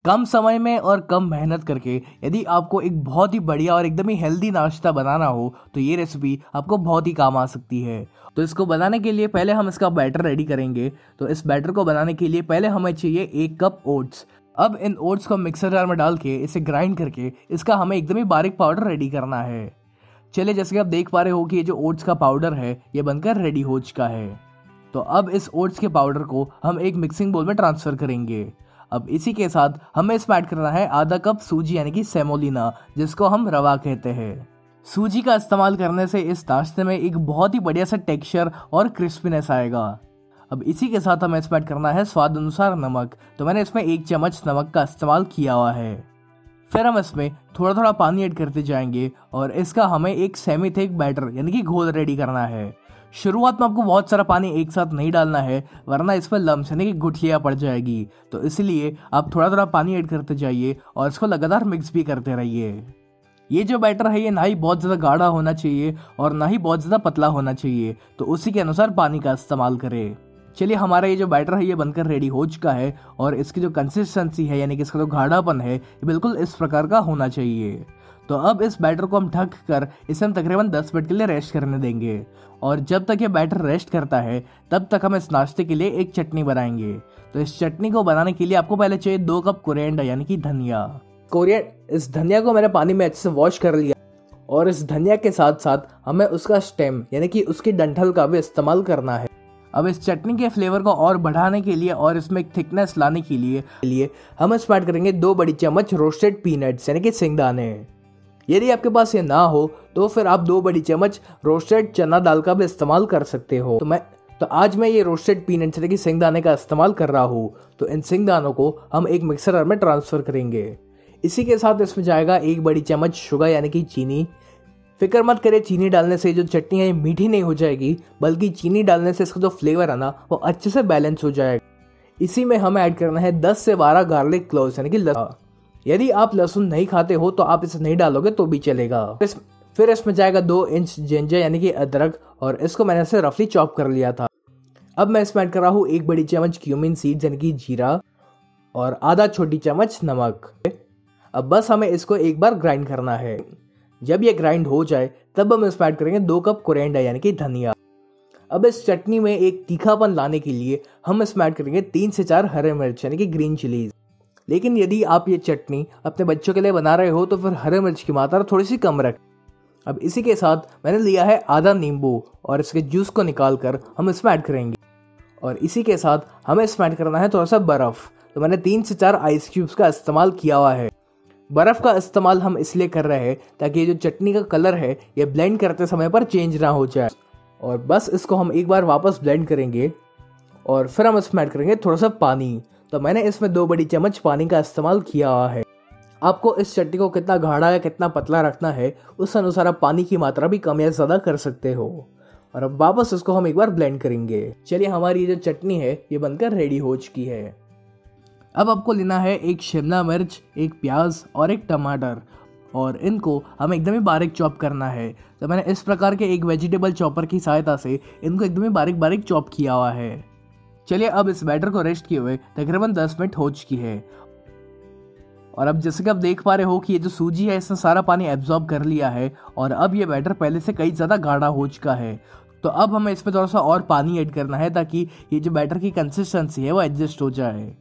कम समय में और कम मेहनत करके यदि आपको एक बहुत ही बढ़िया और एकदम ही हेल्दी नाश्ता बनाना हो तो ये रेसिपी आपको बहुत ही काम आ सकती है। तो इसको बनाने के लिए पहले हम इसका बैटर रेडी करेंगे। तो इस बैटर को बनाने के लिए पहले हमें चाहिए 1 कप ओट्स। अब इन ओट्स को मिक्सर जार में डाल के इसे ग्राइंड करके इसका हमें एकदम ही बारीक पाउडर रेडी करना है। चलिए, जैसे कि आप देख पा रहे हो कि ये जो ओट्स का पाउडर है ये बनकर रेडी हो चुका है। तो अब इस ओट्स के पाउडर को हम एक मिक्सिंग बोल में ट्रांसफर करेंगे। अब इसी के साथ हमें इसमें ऐड करना है आधा कप सूजी यानी कि सेमोलिना, जिसको हम रवा कहते हैं। सूजी का इस्तेमाल करने से इस नाश्ते में एक बहुत ही बढ़िया सा टेक्सचर और क्रिस्पीनेस आएगा। अब इसी के साथ हमें इसमें ऐड करना है स्वाद अनुसार नमक। तो मैंने इसमें 1 चम्मच नमक का इस्तेमाल किया हुआ है। फिर हम इसमें थोड़ा थोड़ा पानी ऐड करते जाएंगे और इसका हमें एक सेमी थिक बैटर यानी कि घोल रेडी करना है। शुरुआत में आपको बहुत सारा पानी एक साथ नहीं डालना है, वरना इसमें लम्स यानी कि गुठलियां पड़ जाएगी। तो इसलिए आप थोड़ा थोड़ा पानी ऐड करते जाइए और इसको लगातार मिक्स भी करते रहिए। ये जो बैटर है ये ना ही बहुत ज़्यादा गाढ़ा होना चाहिए और ना ही बहुत ज़्यादा पतला होना चाहिए, तो उसी के अनुसार पानी का इस्तेमाल करें। चलिए, हमारा ये जो बैटर है ये बनकर रेडी हो चुका है और इसकी जो कंसिस्टेंसी है यानी कि इसका जो गाढ़ापन है ये बिल्कुल इस प्रकार का होना चाहिए। तो अब इस बैटर को हम ढक कर इसे हम तकरीबन 10 मिनट के लिए रेस्ट करने देंगे। और जब तक ये बैटर रेस्ट करता है तब तक हम इस नाश्ते के लिए एक चटनी बनाएंगे। तो इस चटनी को बनाने के लिए आपको पहले चाहिए 2 कप कोरिएंडर यानी कि धनिया। इस धनिया को मैंने पानी में अच्छे से वॉश कर लिया और इस धनिया के साथ साथ हमें उसका स्टेम यानी कि उसकी डंठल का भी इस्तेमाल करना है। अब इस चटनी के फ्लेवर को और बढ़ाने के लिए और इसमें एक थिकनेस लाने के लिए हम इसमें ऐड करेंगे 2 बड़ी चम्मच रोस्टेड पीनट्स यानी कि सिंगदाने। यदि आपके पास ये ना हो तो फिर आप 2 बड़ी चम्मच रोस्टेड चना दाल का भी इस्तेमाल कर सकते हो। तो आज मैं ये रोस्टेड पीनट्स यानी कि सिंगदाने का इस्तेमाल कर रहा हूँ। तो इन सिंगदानों को हम एक मिक्सर जार में ट्रांसफर करेंगे। इसी के साथ इसमें जाएगा 1 बड़ी चम्मच शुगर यानी कि चीनी। फिक्र मत करें, चीनी डालने से जो चटनी है ये मीठी नहीं हो जाएगी, बल्कि चीनी डालने से इसका जो फ्लेवर है ना वो अच्छे से बैलेंस हो जाएगा। इसी में हमें ऐड करना है 10 से 12 गार्लिक क्लोव्स यानी कि लहसुन। यदि आप लहसुन नहीं खाते हो तो आप इसे नहीं डालोगे तो भी चलेगा। फिर इसमें जाएगा 2 इंच जिंजर यानी कि अदरक और इसको मैंने ऐसे रफली चॉप कर लिया था। अब मैं इसमें ऐड कर रहा हूँ 1 बड़ी चम्मच क्यूमिन सीड्स यानी कि जीरा और आधा छोटी चम्मच नमक। अब बस हमें इसको एक बार ग्राइंड करना है। जब ये ग्राइंड हो जाए तब हम इसमें ऐड करेंगे 2 कप कोरिएंडर यानी कि धनिया। अब इस चटनी में एक तीखापन लाने के लिए हम इसमें ऐड करेंगे 3 से 4 हरे मिर्च यानी कि ग्रीन चिलीज। लेकिन यदि आप ये चटनी अपने बच्चों के लिए बना रहे हो तो फिर हरे मिर्च की मात्रा थोड़ी सी कम रखें। अब इसी के साथ मैंने लिया है आधा नींबू और इसके जूस को निकाल कर हम इसमें ऐड करेंगे। और इसी के साथ हमें इसमें ऐड करना है थोड़ा सा बर्फ। तो मैंने 3 से 4 आइस क्यूब्स का इस्तेमाल किया हुआ है। बर्फ का इस्तेमाल हम इसलिए कर रहे हैं ताकि ये जो चटनी का कलर है ये ब्लेंड करते समय पर चेंज ना हो जाए। और बस इसको हम एक बार वापस ब्लेंड करेंगे और फिर हम इसमें ऐड करेंगे थोड़ा सा पानी। तो मैंने इसमें 2 बड़ी चम्मच पानी का इस्तेमाल किया हुआ है। आपको इस चटनी को कितना गाढ़ा या कितना पतला रखना है उस अनुसार आप पानी की मात्रा भी कम या ज़्यादा कर सकते हो। और अब वापस इसको हम एक बार ब्लेंड करेंगे। चलिए, हमारी जो चटनी है ये बनकर रेडी हो चुकी है। अब आपको लेना है 1 शिमला मिर्च, 1 प्याज और 1 टमाटर और इनको हमें एकदम ही बारीक चॉप करना है। तो मैंने इस प्रकार के एक वेजिटेबल चॉपर की सहायता से इनको एकदम ही बारीक बारीक चॉप किया हुआ है। चलिए, अब इस बैटर को रेस्ट किए हुए तकरीबन 10 मिनट हो चुकी है। और अब जैसे कि आप देख पा रहे हो कि ये जो सूजी है इसने सारा पानी एब्जॉर्ब कर लिया है और अब ये बैटर पहले से कई ज़्यादा गाढ़ा हो चुका है। तो अब हमें इसमें थोड़ा सा और पानी ऐड करना है ताकि ये जो बैटर की कंसिस्टेंसी है वो एडजस्ट हो जाए।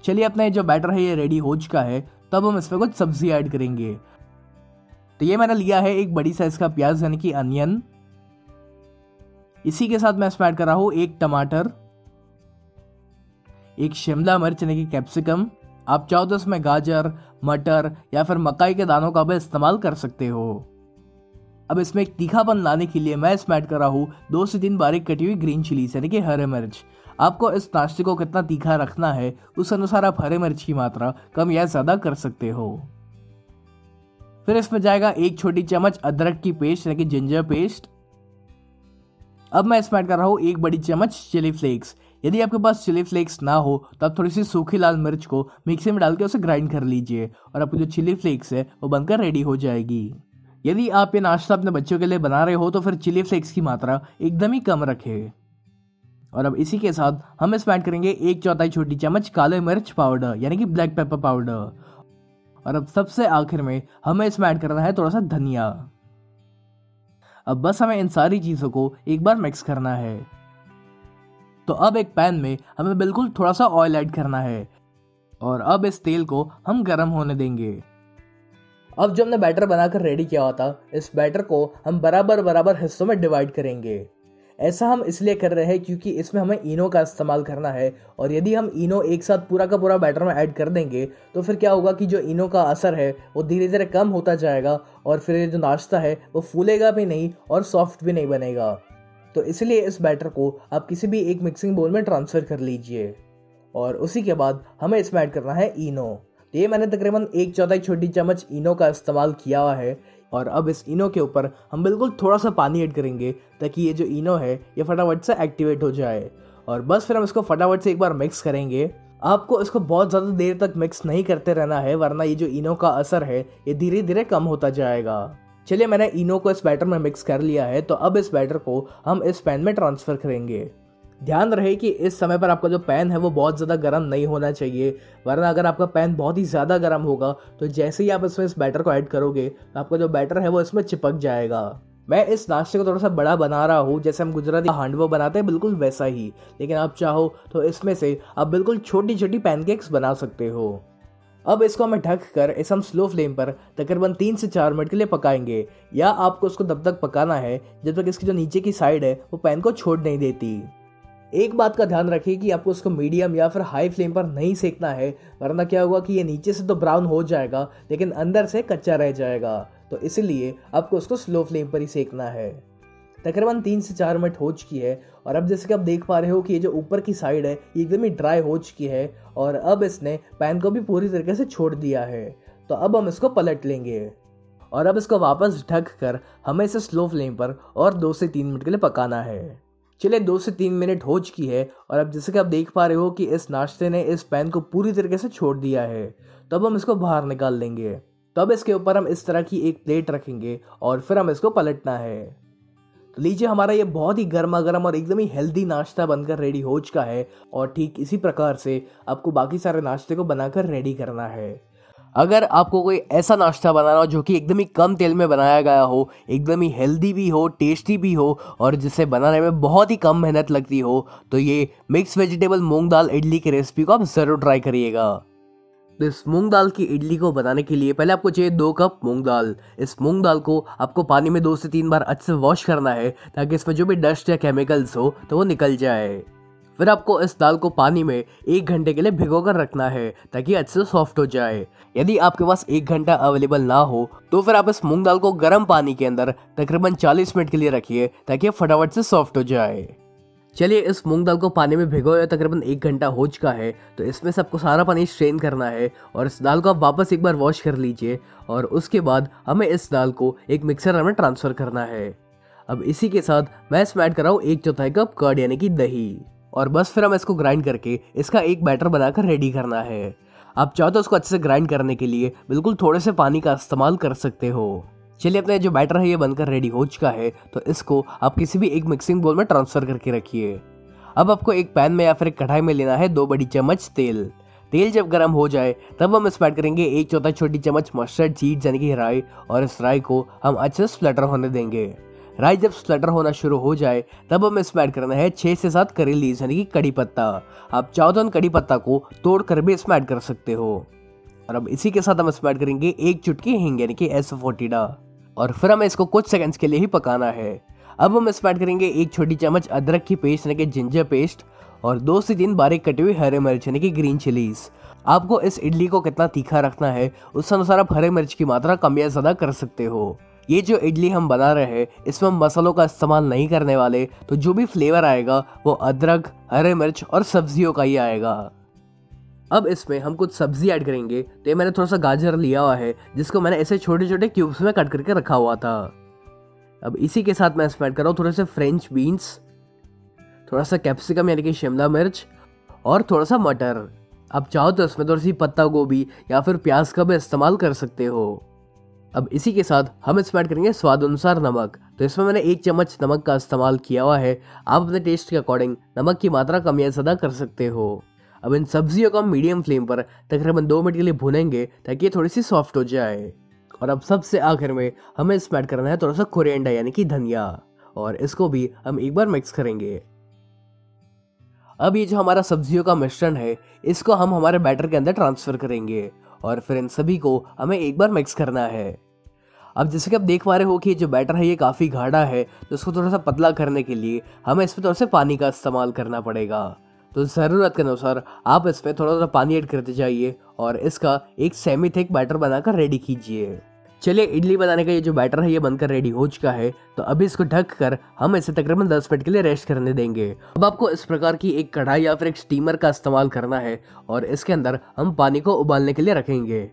चलिए, अपना ये जो बैटर है ये रेडी हो चुका है। तब हम इसमें कुछ सब्जी ऐड करेंगे। तो ये मैंने लिया है 1 बड़ी साइज का प्याज यानी कि अनियन। इसी के साथ मैं इसमें ऐड कर रहा हूँ 1 टमाटर, 1 शिमला मिर्च यानी कि कैप्सिकम। आप चाहो तो इसमें गाजर, मटर या फिर मकाई के दानों का भी इस्तेमाल कर सकते हो। अब इसमें एक तीखापन लाने के लिए मैं इसमें ऐड कर रहा हूँ 2 से 3 बारीक कटी हुई ग्रीन चिलीज यानी कि हरे मिर्च। आपको इस नाश्ते को कितना तीखा रखना है उस अनुसार आप हरे मिर्च की मात्रा कम या ज्यादा कर सकते हो। फिर इसमें जाएगा 1 छोटी चम्मच अदरक की पेस्ट यानी कि जिंजर पेस्ट। अब मैं इसमें ऐड कर रहा हूँ 1 बड़ी चम्मच चिली फ्लेक्स। यदि आपके पास चिली फ्लेक्स ना हो तो आप थोड़ी सी सूखी लाल मिर्च को मिक्सी में डाल के उसे ग्राइंड कर लीजिए और आपकी जो चिली फ्लेक्स है वो बनकर रेडी हो जाएगी। यदि आप ये नाश्ता अपने बच्चों के लिए बना रहे हो तो फिर चिली फ्लेक्स की मात्रा एकदम ही कम रखें। और अब इसी के साथ हम इसमें ऐड करेंगे 1/4 छोटी चम्मच काले मिर्च पाउडर यानी कि ब्लैक पेपर पाउडर। और अब सबसे आखिर में हमें इसमें ऐड करना है थोड़ा सा धनिया। अब बस हमें इन सारी चीज़ों को एक बार मिक्स करना है। तो अब एक पैन में हमें बिल्कुल थोड़ा सा ऑयल ऐड करना है और अब इस तेल को हम गर्म होने देंगे। अब जो हमने बैटर बनाकर रेडी किया हुआ था, इस बैटर को हम बराबर बराबर हिस्सों में डिवाइड करेंगे। ऐसा हम इसलिए कर रहे हैं क्योंकि इसमें हमें इनो का इस्तेमाल करना है और यदि हम इनो एक साथ पूरा का पूरा बैटर में ऐड कर देंगे तो फिर क्या होगा कि जो इनो का असर है वो धीरे धीरे कम होता जाएगा और फिर ये जो नाश्ता है वो फूलेगा भी नहीं और सॉफ्ट भी नहीं बनेगा। तो इसलिए इस बैटर को आप किसी भी एक मिक्सिंग बोल में ट्रांसफ़र कर लीजिए और उसी के बाद हमें इसमें ऐड करना है इनो। तो ये मैंने तकरीबन 1/4 छोटी चम्मच इनो का इस्तेमाल किया हुआ है और अब इस इनो के ऊपर हम बिल्कुल थोड़ा सा पानी ऐड करेंगे ताकि ये जो इनो है ये फटाफट से एक्टिवेट हो जाए। और बस फिर हम इसको फटाफट से एक बार मिक्स करेंगे। आपको इसको बहुत ज़्यादा देर तक मिक्स नहीं करते रहना है वरना ये जो इनो का असर है ये धीरे धीरे कम होता जाएगा। चलिए मैंने इनो को इस बैटर में मिक्स कर लिया है। तो अब इस बैटर को हम इस पैन में ट्रांसफ़र करेंगे। ध्यान रहे कि इस समय पर आपका जो पैन है वो बहुत ज़्यादा गर्म नहीं होना चाहिए वरना अगर आपका पैन बहुत ही ज़्यादा गर्म होगा तो जैसे ही आप इसमें इस बैटर को ऐड करोगे तो आपका जो बैटर है वो इसमें चिपक जाएगा। मैं इस नाश्ते को थोड़ा सा बड़ा बना रहा हूँ, जैसे हम गुजराती हांडवो बनाते हैं बिल्कुल वैसा ही, लेकिन आप चाहो तो इसमें से आप बिल्कुल छोटी छोटी पैनकेक्स बना सकते हो। अब इसको हमें ढक कर इस हम स्लो फ्लेम पर तकरीबन 3 से 4 मिनट के लिए पकाएंगे या आपको उसको तब तक पकाना है जब तक इसकी जो नीचे की साइड है वो पैन को छोड़ नहीं देती। एक बात का ध्यान रखिए कि आपको उसको मीडियम या फिर हाई फ्लेम पर नहीं सेकना है वरना क्या होगा कि ये नीचे से तो ब्राउन हो जाएगा लेकिन अंदर से कच्चा रह जाएगा। तो इसलिए आपको उसको स्लो फ्लेम पर ही सेकना है। तकरीबन 3 से 4 मिनट हो चुकी है और अब जैसे कि आप देख पा रहे हो कि ये जो ऊपर की साइड है ये एकदम ही ड्राई हो चुकी है और अब इसने पैन को भी पूरी तरीके से छोड़ दिया है। तो अब हम इसको पलट लेंगे और अब इसको वापस ढक कर हमें इसे स्लो फ्लेम पर और 2 से 3 मिनट के लिए पकाना है। चलिए 2 से 3 मिनट हो चुकी है और अब जैसे कि आप देख पा रहे हो कि इस नाश्ते ने इस पैन को पूरी तरीके से छोड़ दिया है। तो अब हम इसको बाहर निकाल लेंगे। तो अब इसके ऊपर हम इस तरह की एक प्लेट रखेंगे और फिर हम इसको पलटना है। तो लीजिए हमारा ये बहुत ही गर्मा गर्म और एकदम ही हेल्दी नाश्ता बनकर रेडी हो चुका है और ठीक इसी प्रकार से आपको बाकी सारे नाश्ते को बनाकर रेडी करना है। अगर आपको कोई ऐसा नाश्ता बनाना हो जो कि एकदम ही कम तेल में बनाया गया हो, एकदम ही हेल्दी भी हो, टेस्टी भी हो और जिसे बनाने में बहुत ही कम मेहनत लगती हो, तो ये मिक्स वेजिटेबल मूंग दाल इडली की रेसिपी को आप ज़रूर ट्राई करिएगा। तो इस मूंग दाल की इडली को बनाने के लिए पहले आपको चाहिए 2 कप मूंग दाल। इस मूंग दाल को आपको पानी में 2 से 3 बार अच्छे से वॉश करना है ताकि इसमें जो भी डस्ट या केमिकल्स हो तो वो निकल जाए। फिर आपको इस दाल को पानी में 1 घंटे के लिए भिगो कर रखना है ताकि अच्छे से सॉफ्ट हो जाए। यदि आपके पास 1 घंटा अवेलेबल ना हो तो फिर आप इस मूंग दाल को गर्म पानी के अंदर तकरीबन 40 मिनट के लिए रखिए ताकि फटाफट से सॉफ्ट हो जाए। चलिए इस मूंग दाल को पानी में भिगोए तकरीबन 1 घंटा हो चुका है। तो इसमें से आपको सारा पानी स्ट्रेन करना है और इस दाल को आप वापस एक बार वॉश कर लीजिए और उसके बाद हमें इस दाल को एक मिक्सर में ट्रांसफ़र करना है। अब इसी के साथ मैं इसमें ऐड कर रहा हूँ 1/4 कप कर्ड यानी कि दही और बस फिर हम इसको ग्राइंड करके इसका एक बैटर बनाकर रेडी करना है। आप चाहो तो उसको अच्छे से ग्राइंड करने के लिए बिल्कुल थोड़े से पानी का इस्तेमाल कर सकते हो। चलिए अपने जो बैटर है ये बनकर रेडी हो चुका है तो इसको आप किसी भी एक मिक्सिंग बोल में ट्रांसफ़र करके रखिए। अब आपको एक पैन में या फिर एक कढ़ाई में लेना है 2 बड़ी चम्मच तेल। तेल जब गर्म हो जाए तब हम इसमें ऐड करेंगे 1/4 छोटी चम्मच मस्टर्ड सीड्स यानी कि राई और इस राई को हम अच्छे से स्प्लटर होने देंगे। राई जब स्प्लटर होना शुरू हो जाए तब हम इसमें ऐड करना है 6 से 7 करी लीव्स यानी कि कड़ी पत्ता। आप चाहो तो कड़ी पत्ता को तोड़ कर भी इसमें ऐड कर सकते हो। और अब इसी के साथ हम इसमें ऐड करेंगे 1 चुटकी हींग यानी कि एसोफोटिडा और फिर हमें इसको कुछ सेकंड्स के लिए ही पकाना है। अब हम इसमें ऐड करेंगे 1 छोटी चम्मच अदरक की पेस्ट यानी कि जिंजर पेस्ट और 2 से 3 बारीक कटी हुई हरे मिर्च यानी कि ग्रीन चिलीज। आपको इस इडली को कितना तीखा रखना है उस अनुसार आप हरे मिर्च की मात्रा कम या ज़्यादा कर सकते हो। ये जो इडली हम बना रहे हैं इसमें हम मसालों का इस्तेमाल नहीं करने वाले, तो जो भी फ्लेवर आएगा वो अदरक, हरे मिर्च और सब्जियों का ही आएगा। अब इसमें हम कुछ सब्जी ऐड करेंगे। तो ये मैंने थोड़ा सा गाजर लिया हुआ है जिसको मैंने ऐसे छोटे छोटे क्यूब्स में कट करके रखा हुआ था। अब इसी के साथ मैं इसमें ऐड कर रहा हूँ थोड़े से फ्रेंच बीन्स, थोड़ा सा कैप्सिकम यानी कि शिमला मिर्च और थोड़ा सा मटर। आप चाहो तो इसमें थोड़ी सी पत्ता गोभी या फिर प्याज का भी इस्तेमाल कर सकते हो। अब इसी के साथ हम इसमें ऐड करेंगे स्वाद अनुसार नमक। तो इसमें मैंने 1 चम्मच नमक का इस्तेमाल किया हुआ है। आप अपने टेस्ट के अकॉर्डिंग नमक की मात्रा कम या ज़्यादा कर सकते हो। अब इन सब्जियों को हम मीडियम फ्लेम पर तकरीबन 2 मिनट के लिए भुनेंगे ताकि ये थोड़ी सी सॉफ्ट हो जाए। और अब सबसे आखिर में हमें इसमें ऐड करना है थोड़ा सा कोरिएंडर यानी कि धनिया, और इसको भी हम एक बार मिक्स करेंगे। अब ये जो हमारा सब्जियों का मिश्रण है इसको हम हमारे बैटर के अंदर ट्रांसफर करेंगे और फिर इन सभी को हमें एक बार मिक्स करना है। अब जैसे कि आप देख पा रहे हो कि ये जो बैटर है ये काफ़ी गाढ़ा है, तो इसको थोड़ा सा पतला करने के लिए हमें इसमें थोड़ा सा पानी का इस्तेमाल करना पड़ेगा। तो ज़रूरत के अनुसार आप इसमें थोड़ा थोड़ा पानी ऐड करते जाइए और इसका एक सेमी थिक बैटर बनाकर रेडी कीजिए। चलिए, इडली बनाने का ये जो बैटर है ये बनकर रेडी हो चुका है। तो अभी इसको ढक कर हम इसे तकरीबन 10 मिनट के लिए रेस्ट करने देंगे। अब आपको इस प्रकार की एक कढ़ाई या फिर एक स्टीमर का इस्तेमाल करना है और इसके अंदर हम पानी को उबालने के लिए रखेंगे।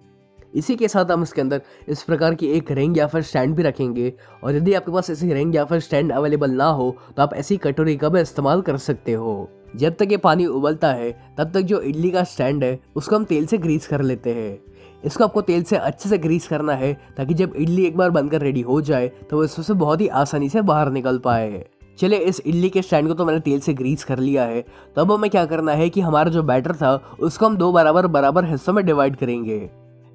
इसी के साथ हम इसके अंदर इस प्रकार की एक रिंग या फिर स्टैंड भी रखेंगे, और यदि आपके पास ऐसी रिंग या फिर स्टैंड अवेलेबल ना हो तो आप ऐसी कटोरी का भी इस्तेमाल कर सकते हो। जब तक ये पानी उबलता है तब तक जो इडली का स्टैंड है उसको हम तेल से ग्रीस कर लेते हैं। इसको आपको तेल से अच्छे से ग्रीस करना है ताकि जब इडली एक बार बनकर रेडी हो जाए तो वो इसमें से बहुत ही आसानी से बाहर निकल पाए। चलिए, इस इडली के स्टैंड को तो मैंने तेल से ग्रीस कर लिया है। तो अब हमें क्या करना है कि हमारा जो बैटर था उसको हम 2 बराबर हिस्सों में डिवाइड करेंगे।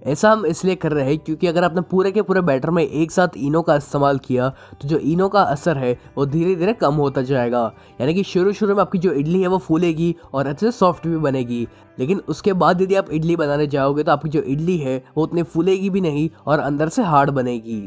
ऐसा हम इसलिए कर रहे हैं क्योंकि अगर आपने पूरे के पूरे बैटर में एक साथ इनो का इस्तेमाल किया तो जो इनो का असर है वो धीरे धीरे कम होता जाएगा। यानी कि शुरू में आपकी जो इडली है वो फूलेगी और अच्छे से सॉफ्ट भी बनेगी, लेकिन उसके बाद यदि आप इडली बनाने जाओगे तो आपकी जो इडली है वो उतनी फूलेगी भी नहीं और अंदर से हार्ड बनेगी।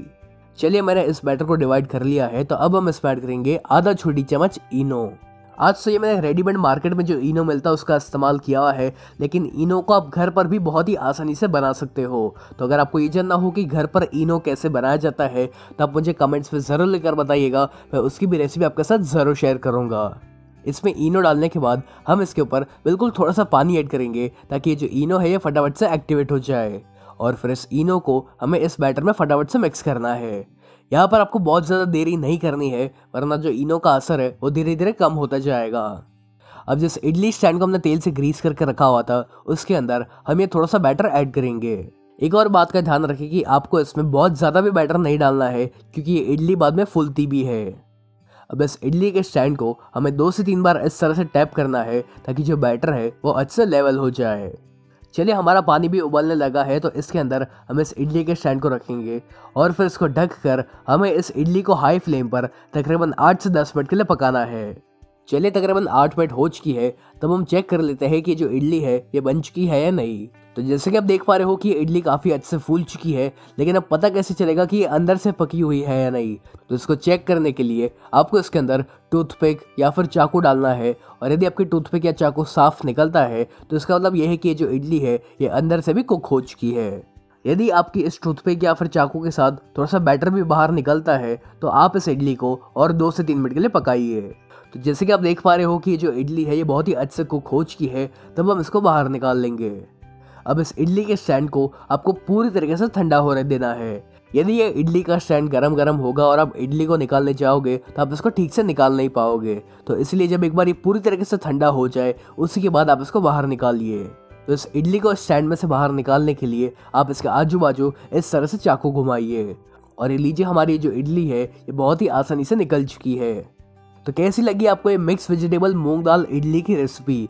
चलिए, मैंने इस बैटर को डिवाइड कर लिया है। तो अब हम इसमें ऐड करेंगे आधा छोटी चम्मच इनो। आज से ये मैंने रेडीमेड मार्केट में जो इनो मिलता है उसका इस्तेमाल किया हुआ है, लेकिन इनो को आप घर पर भी बहुत ही आसानी से बना सकते हो। तो अगर आपको ये जानना हो कि घर पर इनो कैसे बनाया जाता है तो आप मुझे कमेंट्स में ज़रूर लिखकर बताइएगा, मैं उसकी भी रेसिपी आपके साथ ज़रूर शेयर करूँगा। इसमें इनो डालने के बाद हम इसके ऊपर बिल्कुल थोड़ा सा पानी ऐड करेंगे ताकि ये जो इनो है ये फटाफट से एक्टिवेट हो जाए, और फिर इस इनो को हमें इस बैटर में फटाफट से मिक्स करना है। यहाँ पर आपको बहुत ज़्यादा देरी नहीं करनी है, वरना जो इनो का असर है वो धीरे धीरे कम होता जाएगा। अब जिस इडली स्टैंड को हमने तेल से ग्रीस करके रखा हुआ था उसके अंदर हम ये थोड़ा सा बैटर ऐड करेंगे। एक और बात का ध्यान रखें कि आपको इसमें बहुत ज़्यादा भी बैटर नहीं डालना है क्योंकि ये इडली बाद में फूलती भी है। अब इस इडली के स्टैंड को हमें 2 से 3 बार इस तरह से टैप करना है ताकि जो बैटर है वो अच्छे से लेवल हो जाए। चलिए, हमारा पानी भी उबलने लगा है तो इसके अंदर हम इस इडली के स्टैंड को रखेंगे और फिर इसको ढक कर हमें इस इडली को हाई फ्लेम पर तकरीबन 8 से 10 मिनट के लिए पकाना है। चलिए, तकरीबन 8 मिनट हो चुकी है, तब हम चेक कर लेते हैं कि जो इडली है ये बन चुकी है या नहीं। तो जैसे कि आप देख पा रहे हो कि ये इडली काफ़ी अच्छे से फूल चुकी है, लेकिन अब पता कैसे चलेगा कि ये अंदर से पकी हुई है या नहीं। तो इसको चेक करने के लिए आपको इसके अंदर टूथपिक या फिर चाकू डालना है, और यदि आपकी टूथपिक या चाकू साफ निकलता है तो इसका मतलब ये है कि ये जो इडली है ये अंदर से भी कुक हो चुकी है। यदि आपकी इस टूथपिक या फिर चाकू के साथ थोड़ा सा बैटर भी बाहर निकलता है तो आप इस इडली को और 2 से 3 मिनट के लिए पकाइए। तो जैसे कि आप देख पा रहे हो कि ये जो इडली है ये बहुत ही अच्छे से कुक हो चुकी है, तब हम इसको बाहर निकाल लेंगे। अब इस इडली के स्टैंड को आपको पूरी तरीके से ठंडा होने देना है। यदि ये इडली का स्टैंड गरम होगा और आप इडली को निकालने जाओगे तो आप इसको ठीक से निकाल नहीं पाओगे। तो इसलिए जब एक बार ये पूरी तरीके से ठंडा हो जाए उसी के बाद आप इसको बाहर निकालिए। तो इस इडली को स्टैंड में से बाहर निकालने के लिए आप इसके आजू बाजू इस तरह से चाकू घुमाइए, और ये लीजिए हमारी जो इडली है ये बहुत ही आसानी से निकल चुकी है। तो कैसी लगी आपको ये मिक्स वेजिटेबल मूंग दाल इडली की रेसिपी?